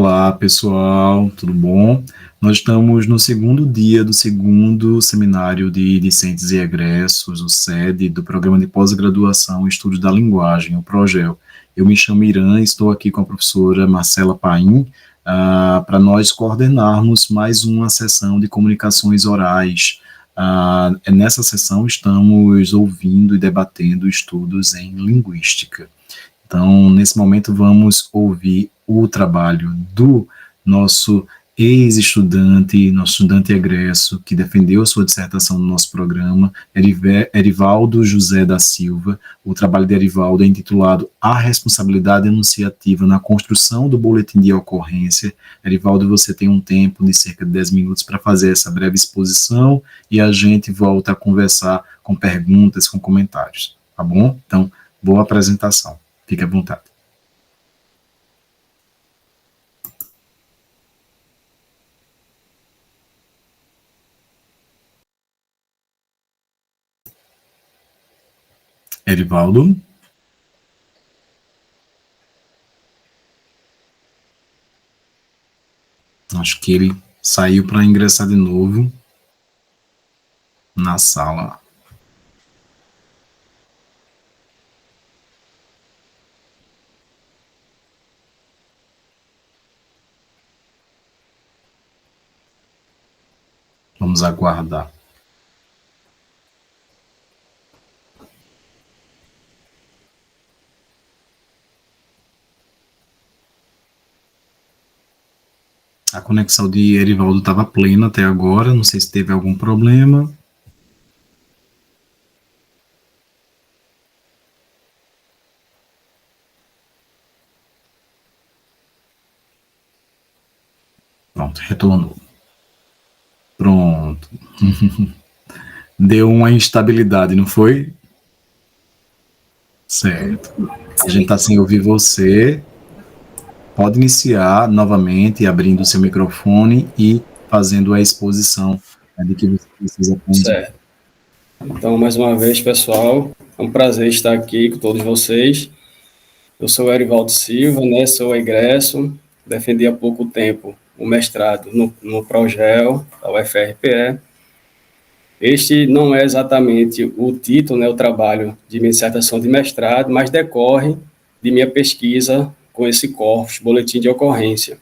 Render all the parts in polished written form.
Olá, pessoal, tudo bom? Nós estamos no segundo dia do segundo seminário de discentes e egressos, o SED, do Programa de Pós-Graduação em Estudos da Linguagem, o PROGEL. Eu me chamo Irã, estou aqui com a professora Marcela Paim, para nós coordenarmos mais uma sessão de comunicações orais. Nessa sessão estamos ouvindo e debatendo estudos em linguística. Então, nesse momento, vamos ouvir o trabalho do nosso ex-estudante, nosso estudante egresso, que defendeu sua dissertação no nosso programa, Erivaldo José da Silva. O trabalho de Erivaldo é intitulado A Responsabilidade Enunciativa na Construção do Boletim de Ocorrência. Erivaldo, você tem um tempo de cerca de 10 minutos para fazer essa breve exposição e a gente volta a conversar com perguntas, com comentários, tá bom? Então, boa apresentação. Fique à vontade. Erivaldo? Acho que ele saiu para ingressar de novo na sala. Vamos aguardar. A conexão de Erivaldo estava plena até agora, não sei se teve algum problema. Pronto, retornou. Pronto. Deu uma instabilidade, não foi? Certo. A gente está sem ouvir você. Pode iniciar novamente, abrindo o seu microfone e fazendo a exposição de que você precisa apontar. Certo. Então, mais uma vez, pessoal, é um prazer estar aqui com todos vocês. Eu sou o Erivaldo Silva, né, sou egresso, defendi há pouco tempo o mestrado no PROGEL, da UFRPE. Este não é exatamente o título, né, o trabalho de minha dissertação de mestrado, mas decorre de minha pesquisa com esse corpus, boletim de ocorrência.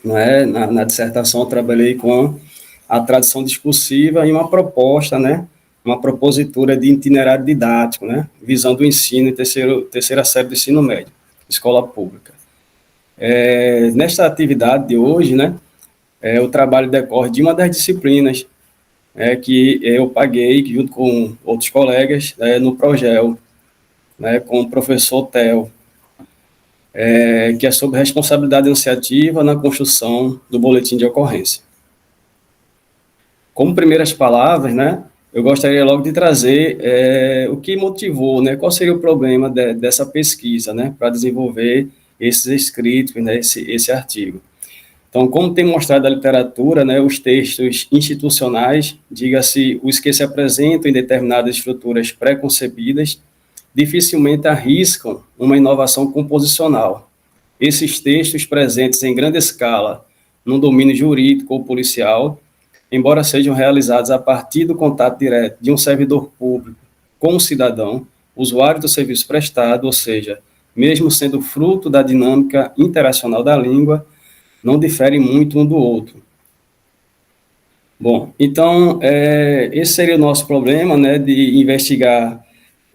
Né? Na dissertação eu trabalhei com a tradição discursiva e uma proposta, né, uma propositura de itinerário didático, né, visando o ensino em terceira série do ensino médio, escola pública. Nesta atividade de hoje, né, o trabalho decorre de uma das disciplinas que eu paguei, junto com outros colegas, no PROGEL, né, com o professor Theo, que é sobre responsabilidade enunciativa na construção do boletim de ocorrência. Como primeiras palavras, né, eu gostaria logo de trazer o que motivou, né, qual seria o problema dessa pesquisa, né, para desenvolver esses escritos, né, esse artigo. Então, como tem mostrado a literatura, né, os textos institucionais, diga-se, os que se apresentam em determinadas estruturas pré-concebidas, dificilmente arriscam uma inovação composicional. Esses textos presentes em grande escala no domínio jurídico ou policial, embora sejam realizados a partir do contato direto de um servidor público com o cidadão, usuário do serviço prestado, ou seja, mesmo sendo fruto da dinâmica interacional da língua, não diferem muito um do outro. Bom, então, esse seria o nosso problema, né, de investigar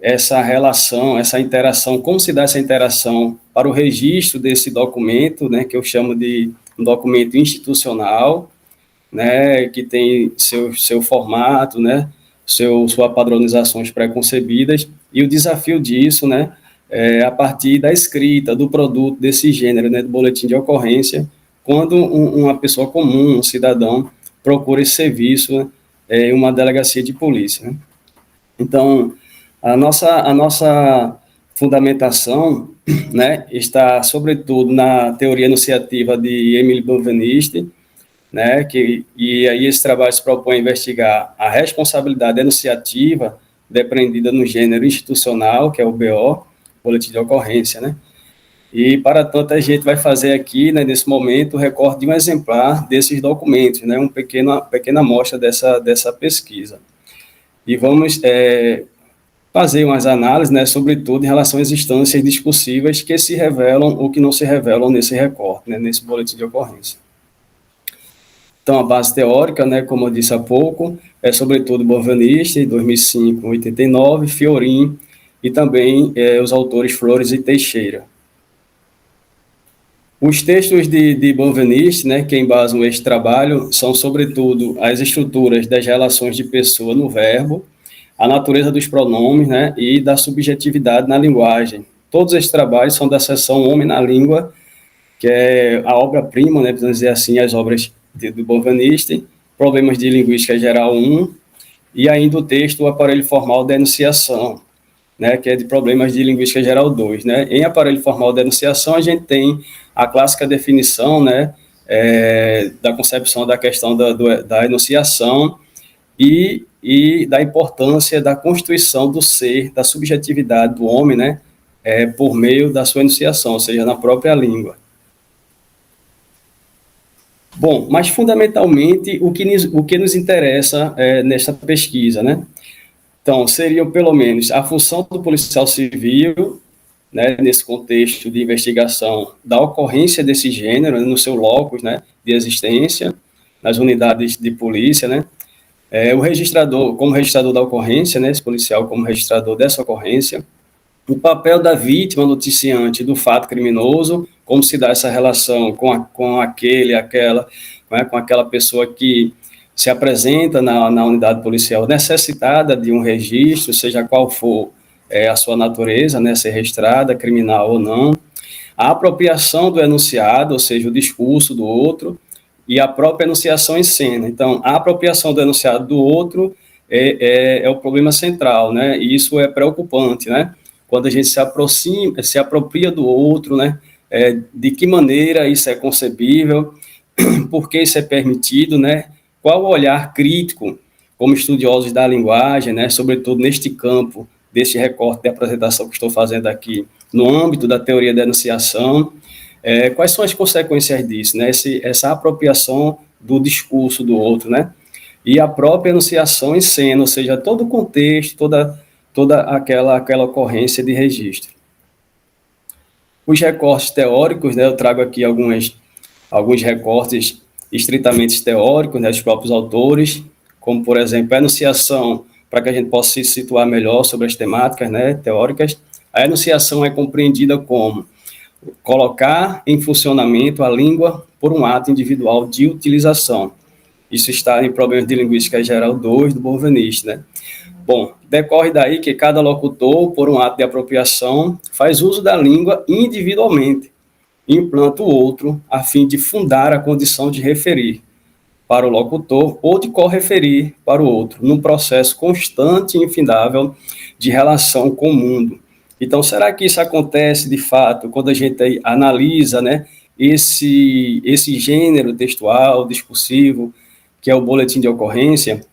essa relação, essa interação, como se dá essa interação para o registro desse documento, né, que eu chamo de um documento institucional, né, que tem seu formato, né, suas padronizações pré-concebidas, e o desafio disso, né, a partir da escrita do produto desse gênero, né, do boletim de ocorrência, quando uma pessoa comum, um cidadão, procura esse serviço, né, em uma delegacia de polícia. Né. Então, a nossa fundamentação, né, está, sobretudo, na teoria enunciativa de Émile Benveniste, né, e aí esse trabalho se propõe a investigar a responsabilidade enunciativa depreendida no gênero institucional, que é o BO, boletim de ocorrência, né, E, para tanto, a gente vai fazer aqui, né, nesse momento, o recorte de um exemplar desses documentos, né, uma pequena amostra dessa pesquisa. E vamos fazer umas análises, né, sobretudo em relação às instâncias discursivas que se revelam ou que não se revelam nesse recorte, né, nesse boletim de ocorrência. Então, a base teórica, né, como eu disse há pouco, é sobretudo Bovanista, 2005, 89, Fiorin e também os autores Flores e Teixeira. Os textos de Bovanista, né, que embasam este trabalho, são sobretudo as estruturas das relações de pessoa no verbo, a natureza dos pronomes, né, e da subjetividade na linguagem. Todos esses trabalhos são da seção Homem na Língua, que é a obra-prima, né, podemos dizer assim, as obras do Bovanista, Problemas de Linguística Geral 1, e ainda o texto O Aparelho Formal da Enunciação, né, que é de Problemas de Linguística Geral 2. Né? Em Aparelho Formal da Enunciação, a gente tem a clássica definição, né, da concepção da questão da enunciação e da importância da constituição do ser, da subjetividade do homem, né, por meio da sua enunciação, ou seja, na própria língua. Bom, mas fundamentalmente o que nos interessa nesta pesquisa, né? Então, seriam pelo menos a função do policial civil, né, nesse contexto de investigação da ocorrência desse gênero, né, no seu locus, né, de existência, nas unidades de polícia, né? O registrador, como registrador da ocorrência, né, esse policial como registrador dessa ocorrência, o papel da vítima noticiante do fato criminoso, como se dá essa relação com aquela pessoa que se apresenta na unidade policial necessitada de um registro, seja qual for a sua natureza, né, ser registrada, criminal ou não, a apropriação do enunciado, ou seja, o discurso do outro, e a própria enunciação em cena. Então, a apropriação do enunciado do outro é o problema central, né, e isso é preocupante, né, quando a gente se apropria do outro, né, de que maneira isso é concebível, por que isso é permitido, né, qual o olhar crítico, como estudiosos da linguagem, né, sobretudo neste campo, deste recorte de apresentação que estou fazendo aqui, no âmbito da teoria da enunciação, quais são as consequências disso, né, essa apropriação do discurso do outro, né, e a própria enunciação em cena, ou seja, todo o contexto, toda aquela ocorrência de registro. Os recortes teóricos, né, eu trago aqui alguns recortes estritamente teóricos, né, dos próprios autores, como, por exemplo, a enunciação, para que a gente possa se situar melhor sobre as temáticas, né, teóricas. A enunciação é compreendida como colocar em funcionamento a língua por um ato individual de utilização. Isso está em Problemas de Linguística Geral 2, do Bovanista, né? Bom, decorre daí que cada locutor, por um ato de apropriação, faz uso da língua individualmente, implanta o outro a fim de fundar a condição de referir para o locutor ou de correferir para o outro, num processo constante e infindável de relação com o mundo. Então, será que isso acontece de fato quando a gente analisa, né, esse gênero textual, discursivo, que é o boletim de ocorrência?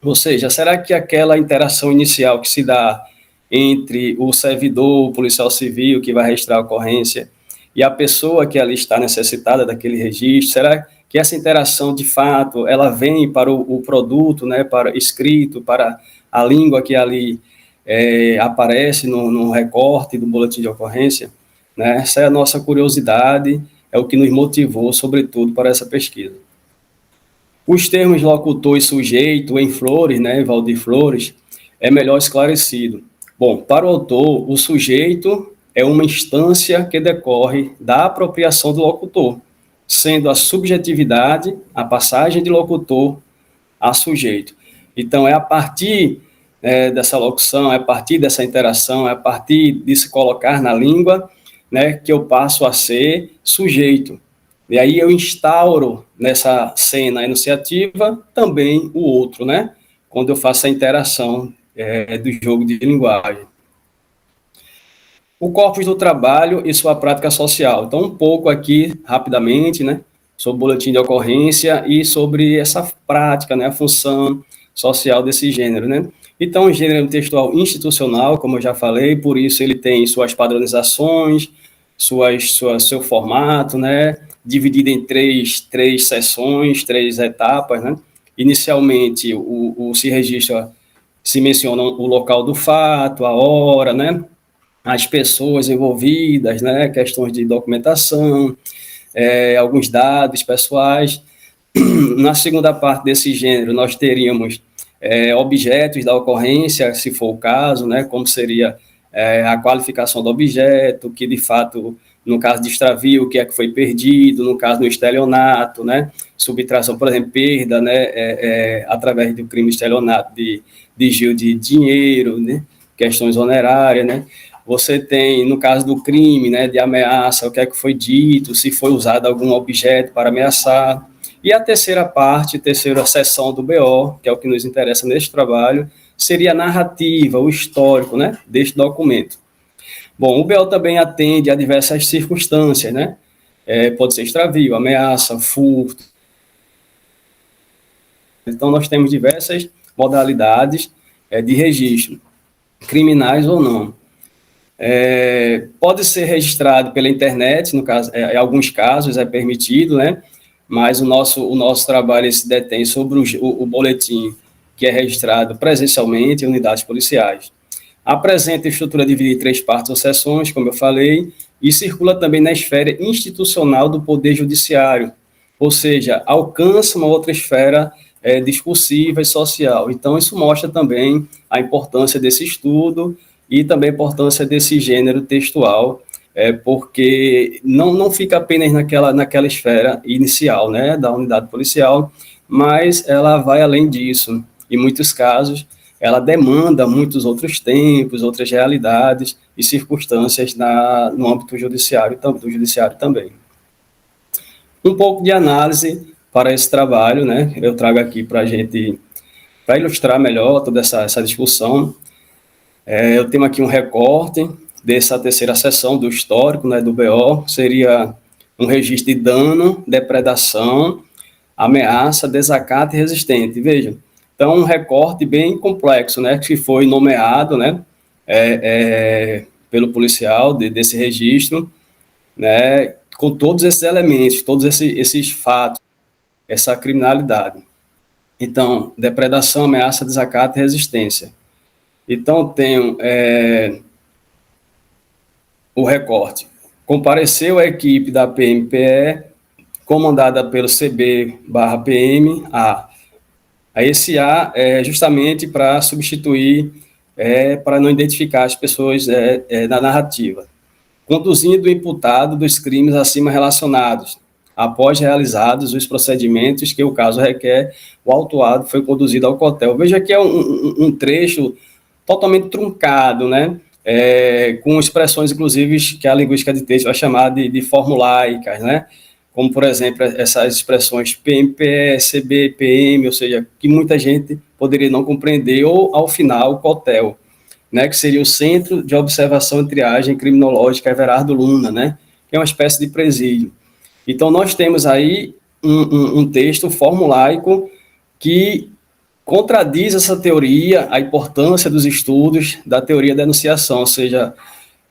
Ou seja, será que aquela interação inicial que se dá entre o servidor, o policial civil que vai registrar a ocorrência, e a pessoa que ali está necessitada daquele registro, será que essa interação, de fato, ela vem para o produto, né, para escrito, para a língua que ali aparece no recorte do boletim de ocorrência? Né? Essa é a nossa curiosidade, é o que nos motivou, sobretudo, para essa pesquisa. Os termos locutor e sujeito em Flores, né, Valdir Flores, é melhor esclarecido. Bom, para o autor, o sujeito é uma instância que decorre da apropriação do locutor, sendo a subjetividade a passagem de locutor a sujeito. Então, é a partir dessa locução, é a partir dessa interação, é a partir de se colocar na língua, né, que eu passo a ser sujeito. E aí eu instauro nessa cena enunciativa também o outro, né, quando eu faço a interação do jogo de linguagem. O corpus do trabalho e sua prática social. Então, um pouco aqui, rapidamente, né, sobre o boletim de ocorrência e sobre essa prática, né, a função social desse gênero, né. Então, o gênero textual institucional, como eu já falei, por isso ele tem suas padronizações, seu formato, né? Dividido em três sessões, 3 etapas, né? Inicialmente, se registra, se menciona o local do fato, a hora, né? As pessoas envolvidas, né? Questões de documentação, alguns dados pessoais. Na segunda parte desse gênero, nós teríamos objetos da ocorrência, se for o caso, né, como seria a qualificação do objeto, que de fato, no caso de extravio, o que é que foi perdido, no caso do estelionato, né, subtração, por exemplo, perda, né, através do crime de estelionato, de desvio de dinheiro, né, questões onerárias, né. Você tem, no caso do crime, né, de ameaça, o que é que foi dito, se foi usado algum objeto para ameaçar. E a terceira parte, terceira seção do BO, que é o que nos interessa neste trabalho, seria a narrativa, o histórico, né, deste documento. Bom, o BO também atende a diversas circunstâncias, né? Pode ser extravio, ameaça, furto. Então, nós temos diversas modalidades de registro, criminais ou não. Pode ser registrado pela internet, no caso, em alguns casos é permitido, né? Mas o nosso trabalho se detém sobre o boletim, que é registrado presencialmente em unidades policiais. Apresenta estrutura dividida em 3 partes ou seções, como eu falei, e circula também na esfera institucional do Poder Judiciário, ou seja, alcança uma outra esfera discursiva e social. Então, isso mostra também a importância desse estudo e também a importância desse gênero textual, porque não fica apenas naquela esfera inicial, né, da unidade policial, mas ela vai além disso. Em muitos casos, ela demanda muitos outros tempos, outras realidades e circunstâncias no âmbito judiciário, do judiciário também. Um pouco de análise para esse trabalho, né, eu trago aqui para ilustrar melhor toda essa discussão. Eu tenho aqui um recorte dessa terceira seção do histórico, né, do BO, seria um registro de dano, depredação, ameaça, desacato e resistente. Vejam, então um recorte bem complexo, né, que foi nomeado, né, pelo policial desse registro, né, com todos esses elementos, todos esses fatos, essa criminalidade. Então, depredação, ameaça, desacato e resistência. Então, tenho o recorte. Compareceu a equipe da PMPE, comandada pelo CB/PM, esse A é justamente para substituir, para não identificar as pessoas na narrativa. Conduzindo o imputado dos crimes acima relacionados, após realizados os procedimentos que o caso requer, o autuado foi conduzido ao cotel. Veja que é um trecho totalmente truncado, né? Com expressões, inclusive, que a linguística de texto vai chamar de formulaicas, né? Como, por exemplo, essas expressões PMPE, CB, PM, ou seja, que muita gente poderia não compreender, ou, ao final, o COTEL, né, que seria o Centro de Observação e Triagem Criminológica Everardo Luna, né, que é uma espécie de presídio. Então, nós temos aí um texto formulaico que contradiz essa teoria, a importância dos estudos da teoria da enunciação, ou seja,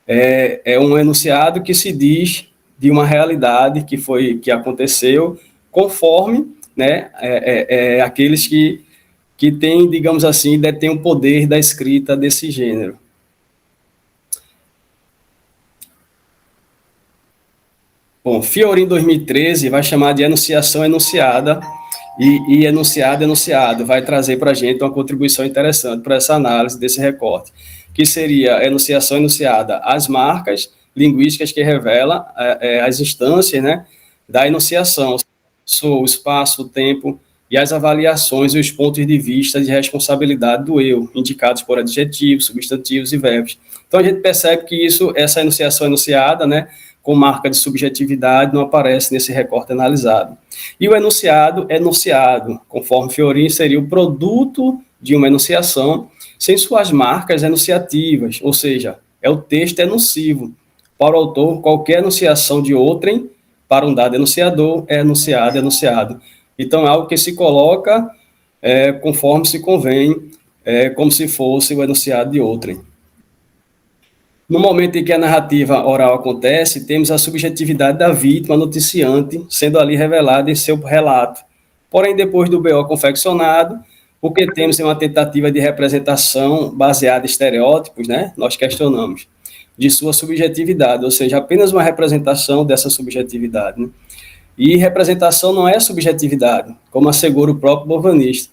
é um enunciado que se diz de uma realidade que aconteceu, conforme, né, aqueles que têm, digamos assim, detêm o poder da escrita desse gênero. Bom, Fiorin, 2013, vai chamar de enunciação enunciada, e enunciado, enunciado, vai trazer para a gente uma contribuição interessante para essa análise desse recorte, que seria a enunciação enunciada, as marcas linguísticas que revela as instâncias, né, da enunciação, o espaço, o tempo, e as avaliações e os pontos de vista de responsabilidade do eu, indicados por adjetivos, substantivos e verbos. Então, a gente percebe que essa enunciação enunciada, né, com marca de subjetividade, não aparece nesse recorte analisado. E o enunciado, conforme Fiorin, seria o produto de uma enunciação sem suas marcas enunciativas, ou seja, é o texto enuncivo. Para o autor, qualquer enunciação de outrem, para um dado enunciador, é enunciado. Então, é algo que se coloca conforme se convém, como se fosse o enunciado de outrem. No momento em que a narrativa oral acontece, temos a subjetividade da vítima noticiante sendo ali revelada em seu relato. Porém, depois do BO confeccionado, o que temos é uma tentativa de representação baseada em estereótipos, né? Nós questionamos, de sua subjetividade, ou seja, apenas uma representação dessa subjetividade, né? E representação não é subjetividade, como assegura o próprio Bovanist.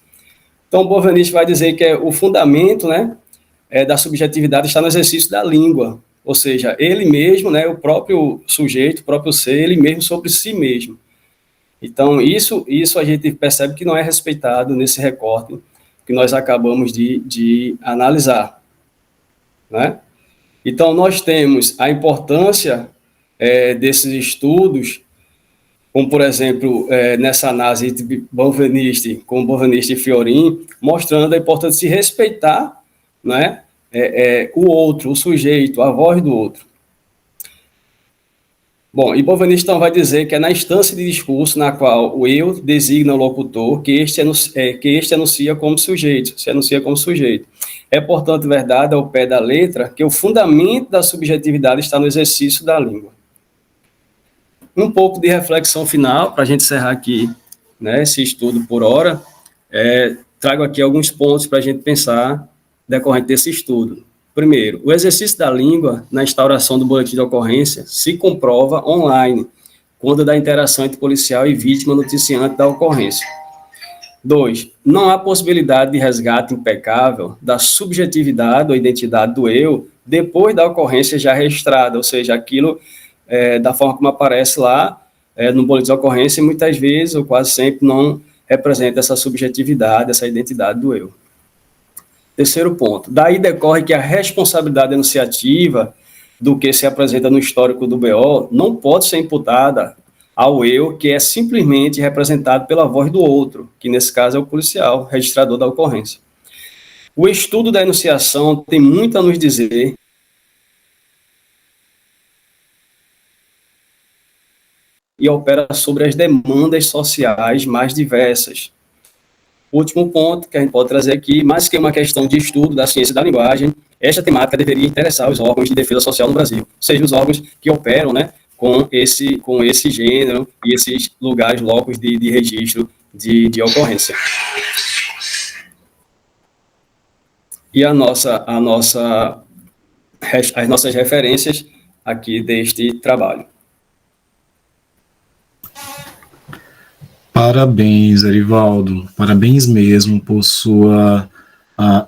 Então, o Bovanist vai dizer que o fundamento, né, da subjetividade está no exercício da língua, ou seja, ele mesmo, né, o próprio sujeito, o próprio ser, ele mesmo sobre si mesmo. Então, isso a gente percebe que não é respeitado nesse recorte que nós acabamos de analisar, né? Então, nós temos a importância desses estudos, como, por exemplo, nessa análise de Bovanist, com Bovanist e Fiorin, mostrando a importância de se respeitar, né, o outro, o sujeito, a voz do outro. Bom, e Bovanist então vai dizer que é na instância de discurso na qual o eu designa o locutor que este anuncia como sujeito, se anuncia como sujeito. É, portanto, verdade, ao pé da letra, que o fundamento da subjetividade está no exercício da língua. Um pouco de reflexão final, para a gente encerrar aqui, né, esse estudo por hora, trago aqui alguns pontos para a gente pensar decorrente desse estudo. Primeiro, o exercício da língua na instauração do boletim de ocorrência se comprova online, quando da interação entre policial e vítima noticiante da ocorrência. 2. Não há possibilidade de resgate impecável da subjetividade ou identidade do eu depois da ocorrência já registrada, ou seja, aquilo da forma como aparece lá no boletim de ocorrência, muitas vezes, ou quase sempre, não representa essa subjetividade, essa identidade do eu. Terceiro ponto, daí decorre que a responsabilidade enunciativa do que se apresenta no histórico do BO não pode ser imputada ao eu, que é simplesmente representado pela voz do outro, que nesse caso é o policial, registrador da ocorrência. O estudo da enunciação tem muito a nos dizer e opera sobre as demandas sociais mais diversas. Último ponto que a gente pode trazer aqui, mais que uma questão de estudo da ciência da linguagem, esta temática deveria interessar os órgãos de defesa social no Brasil, sejam os órgãos que operam, né, com esse gênero e esses lugares, locos de registro de ocorrência. E as nossas referências aqui deste trabalho. Parabéns, Erivaldo. Parabéns mesmo por sua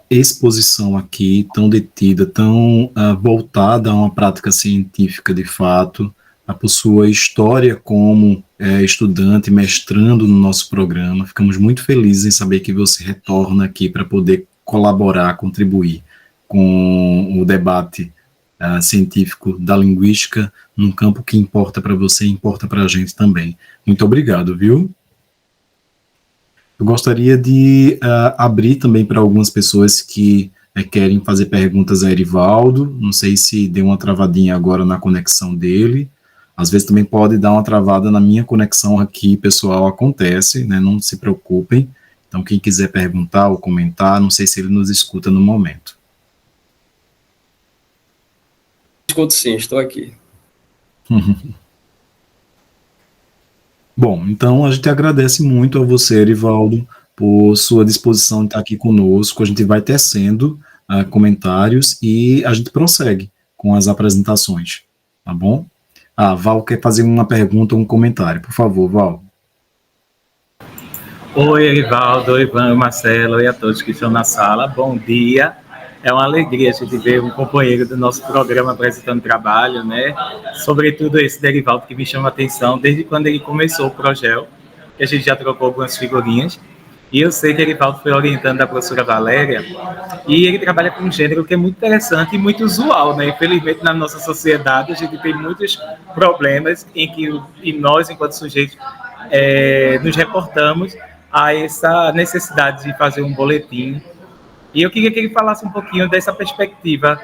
exposição aqui, tão detida, tão voltada a uma prática científica de fato, por sua história como estudante, mestrando no nosso programa. Ficamos muito felizes em saber que você retorna aqui para poder colaborar, contribuir com o debate científico da linguística num campo que importa para você e importa para a gente também. Muito obrigado, viu? Eu gostaria de abrir também para algumas pessoas que querem fazer perguntas a Erivaldo. Não sei se deu uma travadinha agora na conexão dele. Às vezes também pode dar uma travada na minha conexão aqui, pessoal, acontece, né? Não se preocupem. Então, quem quiser perguntar ou comentar, não sei se ele nos escuta no momento. Escuto sim, estou aqui. Bom, então a gente agradece muito a você, Erivaldo, por sua disposição de estar aqui conosco. A gente vai tecendo comentários e a gente prossegue com as apresentações, tá bom? Val quer fazer uma pergunta ou um comentário. Por favor, Val. Oi, Erivaldo, oi, Ivan, Marcelo, e a todos que estão na sala. Bom dia. É uma alegria a gente ver um companheiro do nosso programa apresentando trabalho, né? Sobretudo esse de Erivaldo, que me chama a atenção desde quando ele começou o projeto, que a gente já trocou algumas figurinhas. E eu sei que Erivaldo foi orientando a professora Valéria, e ele trabalha com um gênero que é muito interessante e muito usual, né? Infelizmente, na nossa sociedade, a gente tem muitos problemas em que nós, enquanto sujeitos, nos reportamos a essa necessidade de fazer um boletim. E eu queria que ele falasse um pouquinho dessa perspectiva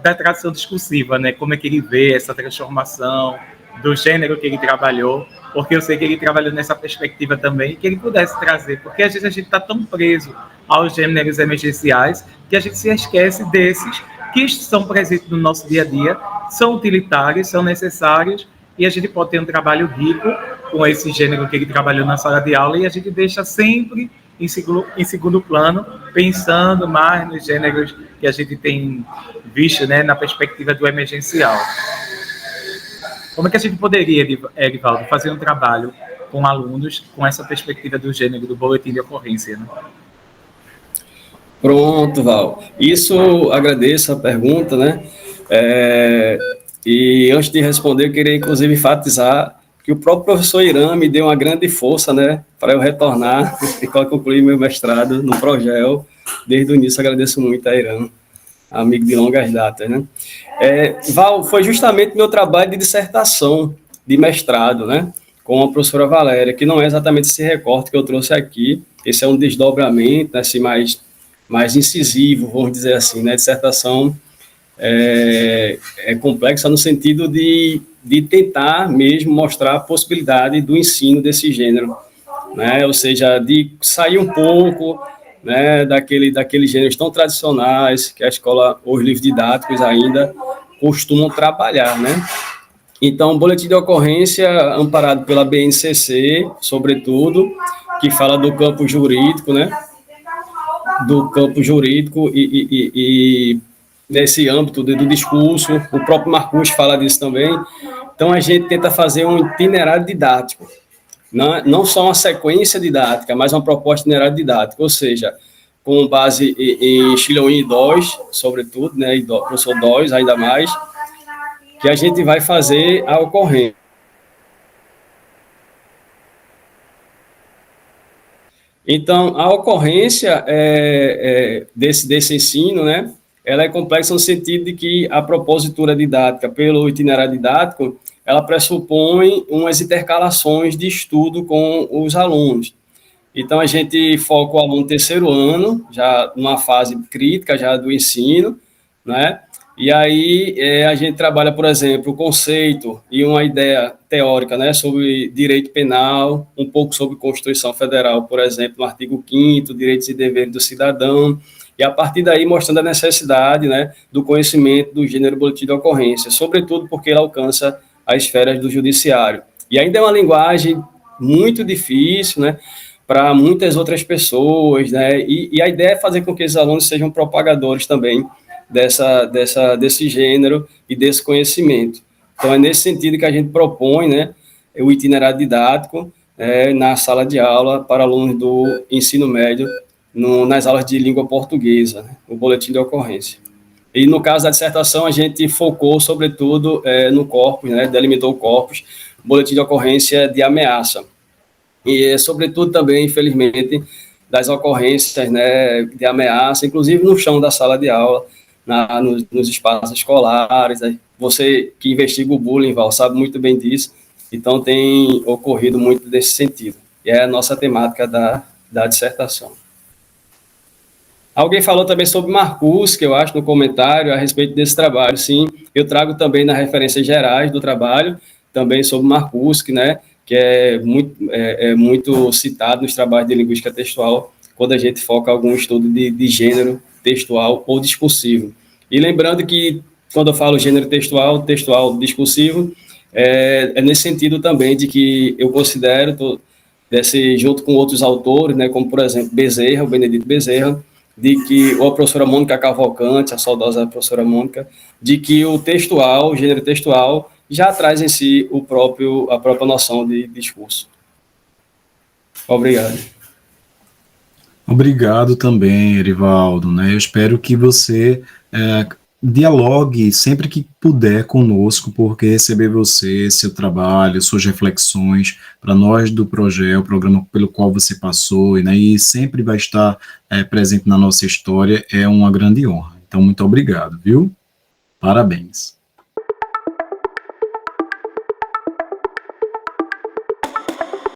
da tradição discursiva, né? Como é que ele vê essa transformação do gênero que ele trabalhou, porque eu sei que ele trabalhou nessa perspectiva também, que ele pudesse trazer, porque às vezes a gente está tão preso aos gêneros emergenciais que a gente se esquece desses que são presentes no nosso dia a dia, são utilitários, são necessários, e a gente pode ter um trabalho rico com esse gênero que ele trabalhou na sala de aula, e a gente deixa sempre em segundo plano, pensando mais nos gêneros que a gente tem visto, né, na perspectiva do emergencial. Como é que a gente poderia, Erivaldo, fazer um trabalho com alunos com essa perspectiva do gênero do boletim de ocorrência, né? Pronto, Val. Isso, agradeço a pergunta, né? E antes de responder, eu queria, inclusive, enfatizar que o próprio professor Irã me deu uma grande força, né, para eu retornar e concluir meu mestrado no Progel. Desde o início, agradeço muito a Irã, amigo de longas datas, né? Val, foi justamente meu trabalho de dissertação, de mestrado, né, com a professora Valéria, que não é exatamente esse recorte que eu trouxe aqui, esse é um desdobramento, né, assim, mais incisivo, vamos dizer assim, né, dissertação é complexa no sentido de tentar mesmo mostrar a possibilidade do ensino desse gênero, né, ou seja, de sair um pouco, né, daqueles gêneros tão tradicionais que a escola, os livros didáticos ainda costumam trabalhar, né. Então, o boletim de ocorrência, amparado pela BNCC, sobretudo, que fala do campo jurídico, né, do campo jurídico e nesse âmbito do discurso, o próprio Marcus fala disso também. Então, a gente tenta fazer um itinerário didático, não só uma sequência didática, mas uma proposta de itinerário didático, ou seja, com base em Chiloin e Dawes, sobretudo, né, e professor Dawes ainda mais, que a gente vai fazer a ocorrência. Então, a ocorrência desse ensino, né, ela é complexa no sentido de que a propositura didática, pelo itinerário didático, ela pressupõe umas intercalações de estudo com os alunos. Então, a gente foca o aluno no terceiro ano, já numa fase crítica já do ensino, né? E aí a gente trabalha, por exemplo, o conceito e uma ideia teórica, né, sobre direito penal, um pouco sobre Constituição Federal, por exemplo, no artigo 5º, direitos e deveres do cidadão, e a partir daí mostrando a necessidade, né, do conhecimento do gênero boletim de ocorrência, sobretudo porque ele alcança as esferas do judiciário. E ainda é uma linguagem muito difícil, né, para muitas outras pessoas, né, e a ideia é fazer com que esses alunos sejam propagadores também desse gênero e desse conhecimento. Então, é nesse sentido que a gente propõe, né, o itinerário didático na sala de aula para alunos do ensino médio, nas aulas de língua portuguesa, né, o boletim de ocorrência. E, no caso da dissertação, a gente focou, sobretudo, no corpus, né, delimitou o corpus, boletim de ocorrência de ameaça. E, sobretudo, também, infelizmente, das ocorrências, né, de ameaça, inclusive no chão da sala de aula, nos espaços escolares. Né? Você que investiga o bullying, Val, sabe muito bem disso, então tem ocorrido muito desse sentido. E é a nossa temática da dissertação. Alguém falou também sobre Marcus, que eu acho, no comentário, a respeito desse trabalho. Sim, eu trago também nas referências gerais do trabalho, também sobre Marcus, né, que é muito citado nos trabalhos de linguística textual, quando a gente foca algum estudo de gênero textual ou discursivo. E lembrando que, quando eu falo gênero textual, discursivo, é nesse sentido também de que eu considero, junto com outros autores, né, como, por exemplo, Bezerra, o Benedito Bezerra, de que, ou a professora Mônica Cavalcante, a saudosa professora Mônica, de que o gênero textual, já traz em si a própria noção de discurso. Obrigado. Obrigado também, Erivaldo, né? Eu espero que você dialogue sempre que puder conosco, porque receber você, seu trabalho, suas reflexões, para nós do Progel, o programa pelo qual você passou, né, e sempre vai estar presente na nossa história, é uma grande honra. Então, muito obrigado, viu? Parabéns.